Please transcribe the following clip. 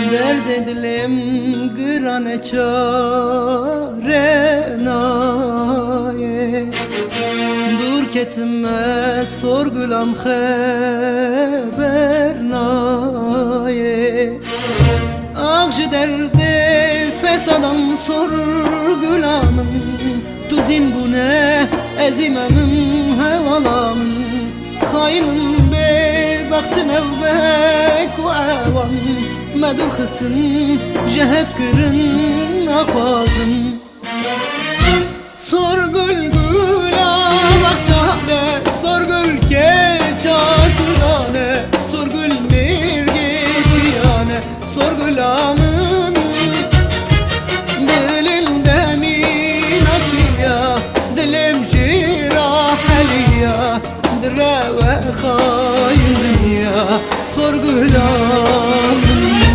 Derd edilim gırane çare naye. Dur ketinme sorgulam haber naye. Ağcı derde fesadan sorgulamın. Tuzin bu ne ezimemin hevalamın. Hainin be baktın evvek ve evan. Medur kısın cehef kırın afazın. Sorgul gula bahçane, sorgul keça kulane, sorgul mirge çiyane, sorgulamın dilinde min açıya, dilim jiraheliya, dire ve hain dünya sorgulam.